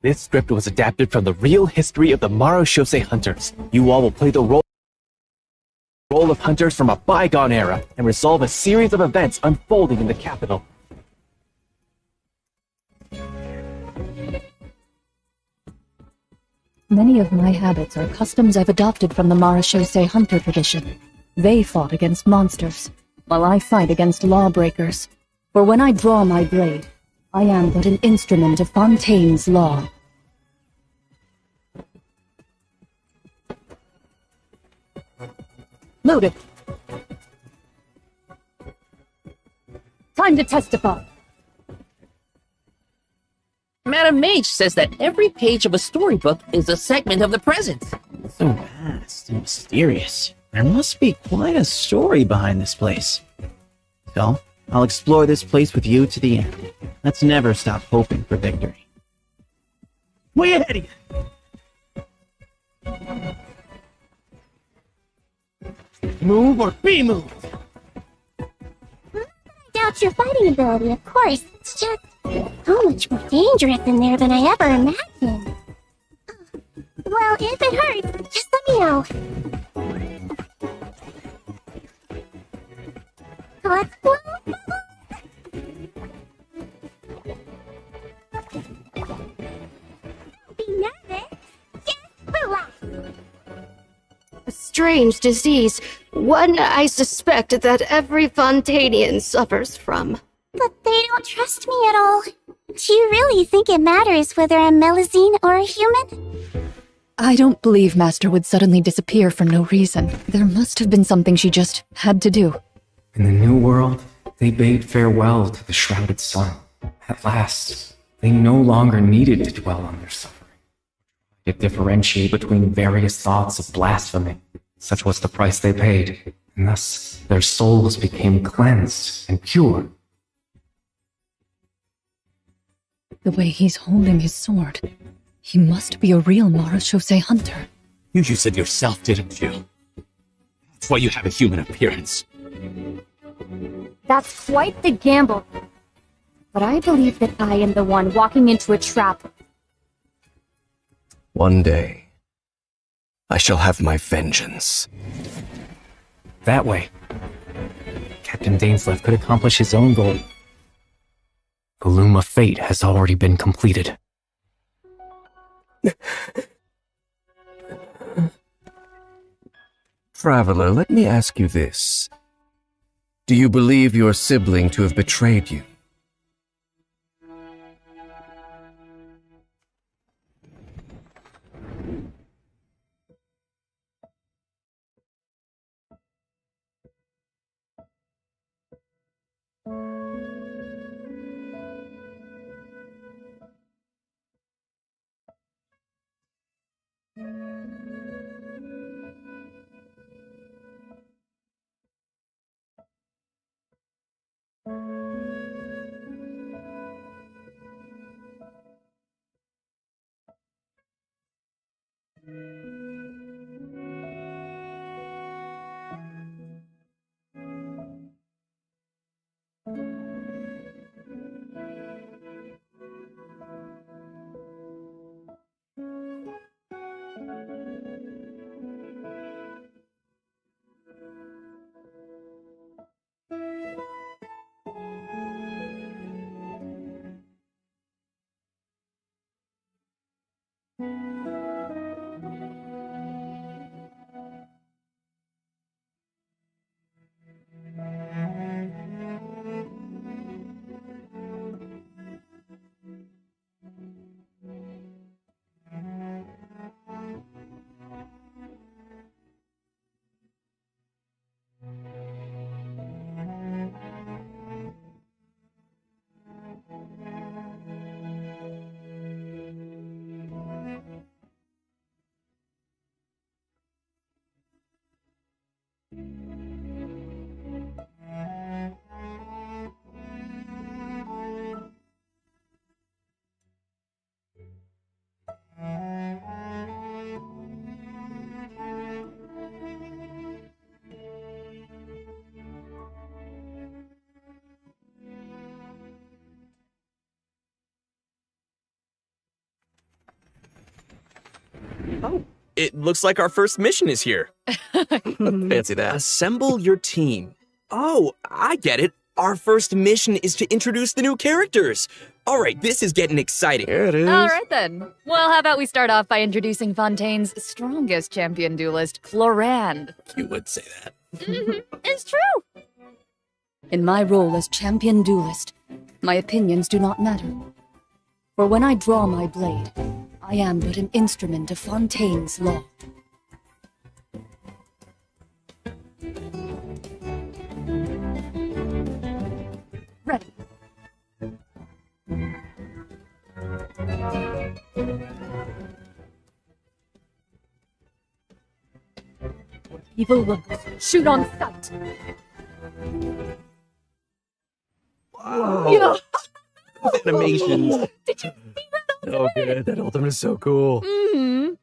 This script was adapted from the real history of the Marushose hunters. You all will play the role of hunters from a bygone era and resolve a series of events unfolding in the capital. Many of my habits are customs I've adopted from the Marushose hunter tradition. They fought against monsters, while I fight against lawbreakers. For when I draw my blade, I am but an instrument of Fontaine's law. Loaded. Time to testify. Madam Mage says that every page of a storybook is a segment of the present. So vast and mysterious. There must be quite a story behind this place. So, I'll explore this place with you to the end. Let's never stop hoping for victory. Way ahead of you! Move or be moved! I doubt your fighting ability, of course. It's just so much more dangerous in there than I ever imagined. Well, if it hurts, just let me know. Let's go. Don't be nervous. Just relax. A strange disease, one I suspect that every Fontanian suffers from. But they don't trust me at all. Do you really think it matters whether I'm Melusine or a human? I don't believe Master would suddenly disappear for no reason. There must have been something she just had to do. In the New World, they bade farewell to the shrouded sun. At last, they no longer needed to dwell on their suffering. To differentiate between various thoughts of blasphemy. Such was the price they paid, and thus their souls became cleansed and pure. The way he's holding his sword, he must be a real Marushose hunter. You used it yourself, didn't you? That's why you have a human appearance. That's quite the gamble. But I believe that I am the one walking into a trap. One day, I shall have my vengeance. That way, Captain Dainslev could accomplish his own goal. The loom of fate has already been completed. Traveler, let me ask you this. Do you believe your sibling to have betrayed you? it looks like our first mission is here. Fancy that. Assemble your team. Oh, I get it. Our first mission is to introduce the new characters. All right, this is getting exciting. Here it is. All right then. Well, how about we start off by introducing Fontaine's strongest champion duelist, Clorand. You would say that. It's true. In my role as champion duelist, my opinions do not matter. For when I draw my blade, I am but an instrument of Fontaine's law. Ready. Evil will shoot on sight. Wow. Animations. Did you see that? Oh, good. That ultimate is so cool. Mm-hmm.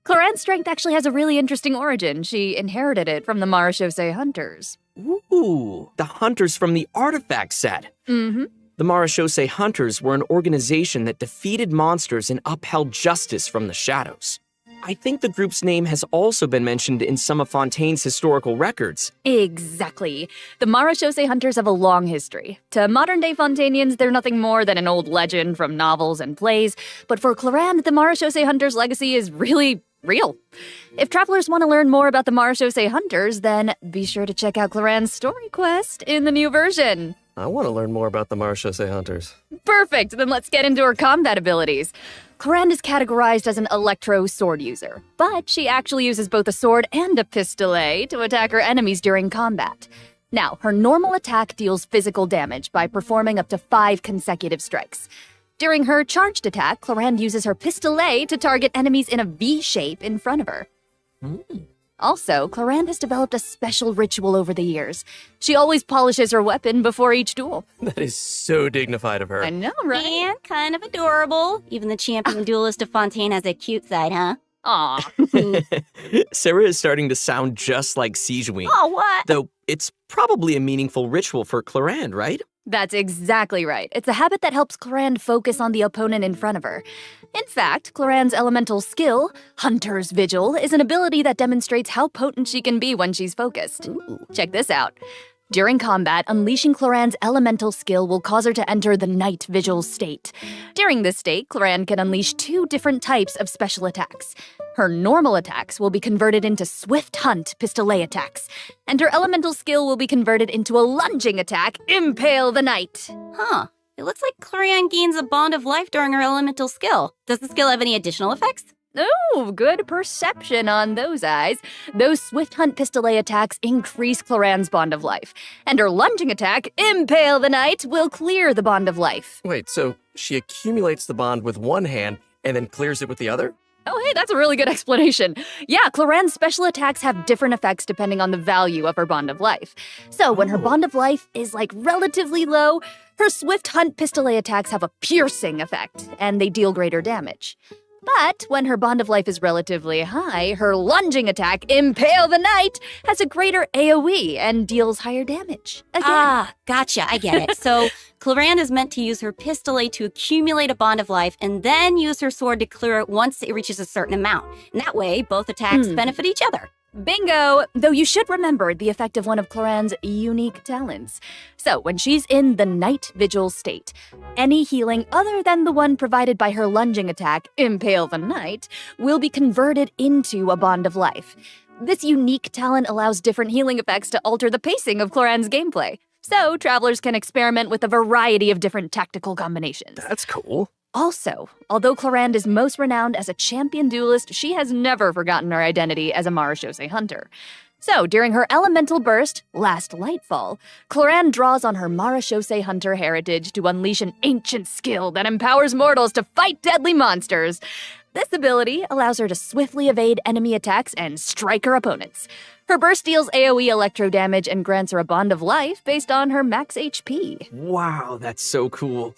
Clorand's strength actually has a really interesting origin. She inherited it from the Marechaussee Hunters. Ooh, the hunters from the artifact set. Mm-hmm. The Marechaussee Hunters were an organization that defeated monsters and upheld justice from the shadows. I think the group's name has also been mentioned in some of Fontaine's historical records. Exactly. The Marechaussee Hunters have a long history. To modern-day Fontainians, they're nothing more than an old legend from novels and plays, but for Clorand, the Marechaussee Hunters' legacy is really real. If travelers want to learn more about the Marechaussee Hunters, then be sure to check out Clorand's story quest in the new version. I want to learn more about the Marechaussee Hunters. Perfect! Then let's get into her combat abilities. Clorand is categorized as an electro sword user, but she actually uses both a sword and a pistolet to attack her enemies during combat. Now, her normal attack deals physical damage by performing up to 5 consecutive strikes. During her charged attack, Clorand uses her pistolet to target enemies in a V shape in front of her. Also, Clorand has developed a special ritual over the years. She always polishes her weapon before each duel. That is so dignified of her. I know, right? And kind of adorable. Even the champion duelist of Fontaine has a cute side, huh? Aw. Sarah is starting to sound just like Sijuin. Oh, what? Though it's probably a meaningful ritual for Clorand, right? That's exactly right. It's a habit that helps Clorand focus on the opponent in front of her. In fact, Clorand's elemental skill, Hunter's Vigil, is an ability that demonstrates how potent she can be when she's focused. Check this out. During combat, unleashing Clorand's elemental skill will cause her to enter the Night Vigil state. During this state, Clorand can unleash 2 different types of special attacks. Her normal attacks will be converted into Swift Hunt pistolet attacks, and her elemental skill will be converted into a lunging attack, Impale the Night. Huh. It looks like Clorand gains a bond of life during her elemental skill. Does the skill have any additional effects? Oh, good perception on those eyes. Those Swift Hunt pistolet attacks increase Clorand's bond of life, and her lunging attack, Impale the Night, will clear the bond of life. Wait, so she accumulates the bond with one hand and then clears it with the other? Oh, hey, that's a really good explanation. Yeah, Clorand's special attacks have different effects depending on the value of her bond of life. So when her bond of life is, relatively low, her Swift Hunt pistolet attacks have a piercing effect, and they deal greater damage. But when her bond of life is relatively high, her lunging attack, Impale the Night, has a greater AoE and deals higher damage. Again. Ah, gotcha. I get it. So Clorand is meant to use her pistolet to accumulate a bond of life and then use her sword to clear it once it reaches a certain amount. And that way, both attacks benefit each other. Bingo! Though you should remember the effect of one of Clorand's unique talents. So, when she's in the Night Vigil state, any healing other than the one provided by her lunging attack, Impale the Night, will be converted into a bond of life. This unique talent allows different healing effects to alter the pacing of Clorand's gameplay. So, travelers can experiment with a variety of different tactical combinations. That's cool. Also, although Clorand is most renowned as a champion duelist, she has never forgotten her identity as a Marechaussee hunter. So, during her elemental burst, Last Lightfall, Clorand draws on her Marechaussee hunter heritage to unleash an ancient skill that empowers mortals to fight deadly monsters. This ability allows her to swiftly evade enemy attacks and strike her opponents. Her burst deals AoE electro damage and grants her a bond of life based on her max HP. Wow, that's so cool.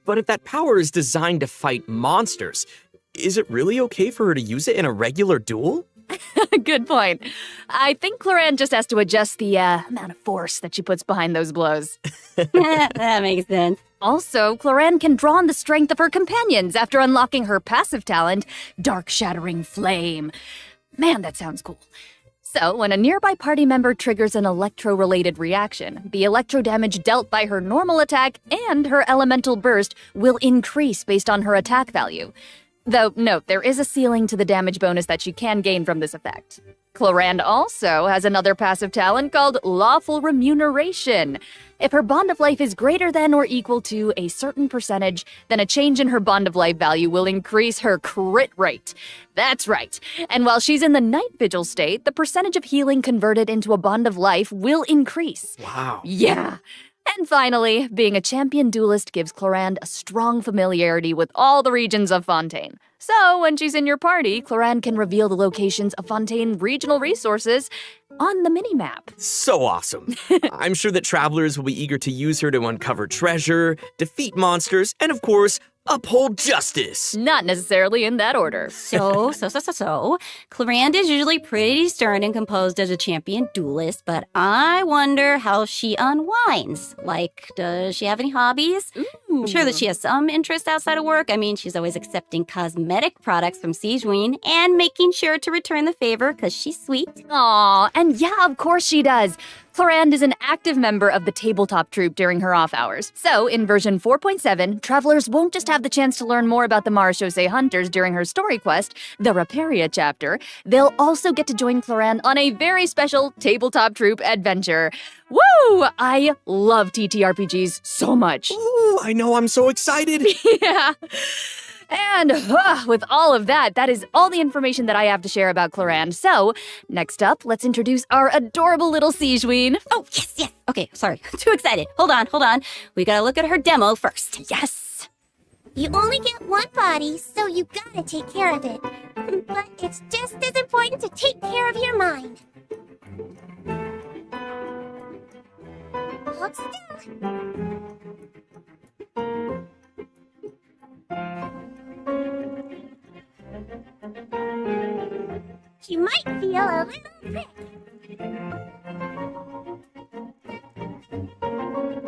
But if that power is designed to fight monsters, is it really okay for her to use it in a regular duel? Good point. I think Cloran just has to adjust the amount of force that she puts behind those blows. That makes sense. Also, Cloran can draw on the strength of her companions after unlocking her passive talent, Dark Shattering Flame. Man, that sounds cool. So, when a nearby party member triggers an electro-related reaction, the electro damage dealt by her normal attack and her elemental burst will increase based on her attack value. Though, note, there is a ceiling to the damage bonus that she can gain from this effect. Clorand also has another passive talent called Lawful Remuneration. If her bond of life is greater than or equal to a certain percentage, then a change in her bond of life value will increase her crit rate. That's right. And while she's in the night vigil state, the percentage of healing converted into a bond of life will increase. Wow. Yeah. And finally, being a champion duelist gives Clorand a strong familiarity with all the regions of Fontaine. So, when she's in your party, Clorand can reveal the locations of Fontaine regional resources on the minimap. So awesome. I'm sure that travelers will be eager to use her to uncover treasure, defeat monsters, and of course, uphold justice. Not necessarily in that order. So. Clorand is usually pretty stern and composed as a champion duelist, but I wonder how she unwinds. Like, does she have any hobbies? Ooh. I'm sure that she has some interest outside of work. I mean, she's always accepting cosmetic products from Sijween and making sure to return the favor because she's sweet. Aw, and yeah, of course she does. Clorand is an active member of the tabletop troupe during her off hours. So, in version 4.7, travelers won't just have the chance to learn more about the Marachose hunters during her story quest, the Raparia chapter, they'll also get to join Clorand on a very special tabletop troupe adventure. Woo! I love TTRPGs so much. Ooh, I know, I'm so excited. Yeah. And with all of that, that is all the information that I have to share about Clorand. So, next up, let's introduce our adorable little Sijween. Oh, yes. Okay, sorry. Too excited. Hold on. We gotta look at her demo first. Yes. You only get one body, so you gotta take care of it. But it's just as important to take care of your mind. Hold still. You might feel a little prick.